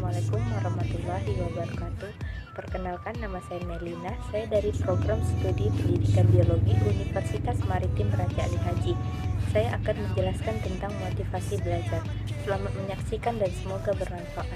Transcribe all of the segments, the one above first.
Assalamualaikum warahmatullahi wabarakatuh. Perkenalkan, nama saya Melina. Saya dari program studi pendidikan biologi Universitas Maritim Raja Ali Haji. Saya akan menjelaskan tentang motivasi belajar. Selamat menyaksikan dan semoga bermanfaat.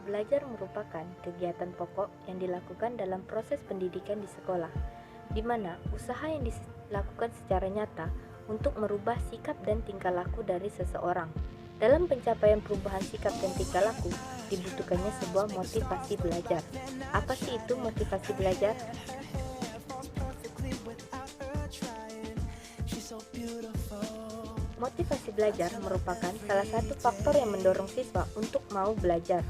Belajar merupakan kegiatan pokok yang dilakukan dalam proses pendidikan di sekolah, di mana usaha yang dilakukan secara nyata untuk merubah sikap dan tingkah laku dari seseorang. Dalam pencapaian perubahan sikap dan tingkah laku, dibutuhkannya sebuah motivasi belajar. Apa sih itu motivasi belajar? Motivasi belajar merupakan salah satu faktor yang mendorong siswa untuk mau belajar.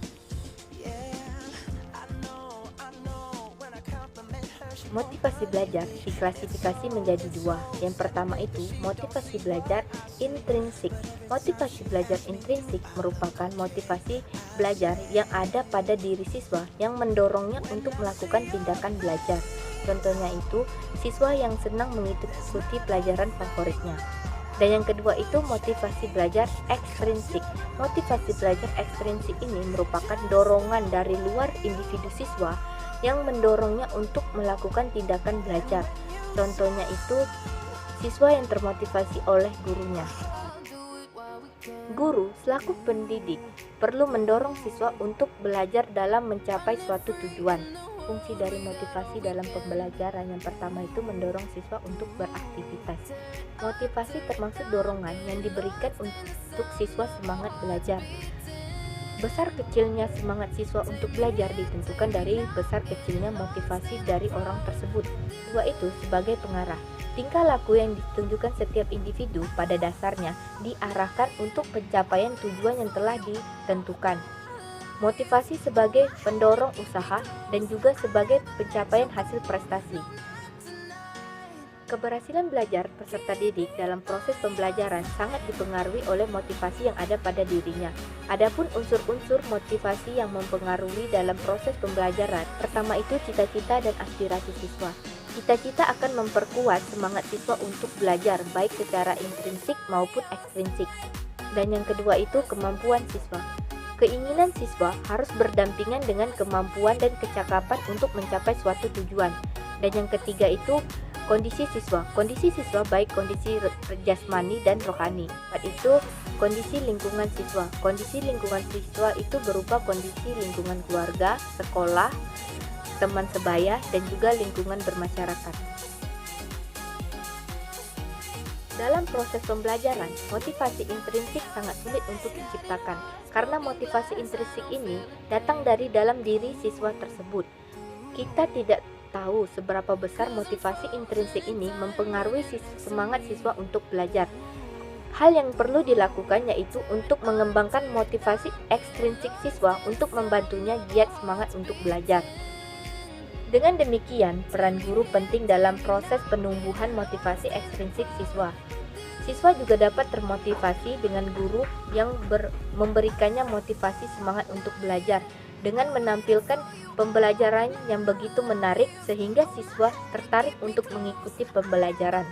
Motivasi belajar diklasifikasi menjadi dua. Yang pertama itu motivasi belajar intrinsik. Motivasi belajar intrinsik merupakan motivasi belajar yang ada pada diri siswa yang mendorongnya untuk melakukan tindakan belajar. Contohnya itu siswa yang senang mengikuti pelajaran favoritnya. Dan yang kedua itu motivasi belajar ekstrinsik. Motivasi belajar ekstrinsik ini merupakan dorongan dari luar individu siswa yang mendorongnya untuk melakukan tindakan belajar. Contohnya itu siswa yang termotivasi oleh gurunya. Guru selaku pendidik perlu mendorong siswa untuk belajar dalam mencapai suatu tujuan. Fungsi dari motivasi dalam pembelajaran yang pertama itu mendorong siswa untuk beraktivitas. Motivasi termasuk dorongan yang diberikan untuk siswa semangat belajar. Besar kecilnya semangat siswa untuk belajar ditentukan dari besar kecilnya motivasi dari orang tersebut. Dua itu sebagai pengarah. Tingkah laku yang ditunjukkan setiap individu pada dasarnya diarahkan untuk pencapaian tujuan yang telah ditentukan. Motivasi sebagai pendorong usaha dan juga sebagai pencapaian hasil prestasi. Keberhasilan belajar peserta didik dalam proses pembelajaran sangat dipengaruhi oleh motivasi yang ada pada dirinya. Adapun unsur-unsur motivasi yang mempengaruhi dalam proses pembelajaran, pertama itu cita-cita dan aspirasi siswa. Cita-cita akan memperkuat semangat siswa untuk belajar baik secara intrinsik maupun ekstrinsik. Dan yang kedua itu kemampuan siswa. Keinginan siswa harus berdampingan dengan kemampuan dan kecakapan untuk mencapai suatu tujuan. Dan yang ketiga itu kondisi siswa. Kondisi siswa baik kondisi jasmani dan rohani. Itu kondisi lingkungan siswa. Kondisi lingkungan siswa itu berupa kondisi lingkungan keluarga, sekolah, teman sebaya, dan juga lingkungan bermasyarakat. Dalam proses pembelajaran, motivasi intrinsik sangat sulit untuk diciptakan karena motivasi intrinsik ini datang dari dalam diri siswa tersebut. Kita tidak tahu seberapa besar motivasi intrinsik ini mempengaruhi semangat siswa untuk belajar. Hal yang perlu dilakukan yaitu untuk mengembangkan motivasi ekstrinsik siswa untuk membantunya giat semangat untuk belajar. Dengan demikian, peran guru penting dalam proses penumbuhan motivasi ekstrinsik siswa. Siswa juga dapat termotivasi dengan guru yang memberikannya motivasi semangat untuk belajar dengan menampilkan pembelajaran yang begitu menarik sehingga siswa tertarik untuk mengikuti pembelajaran.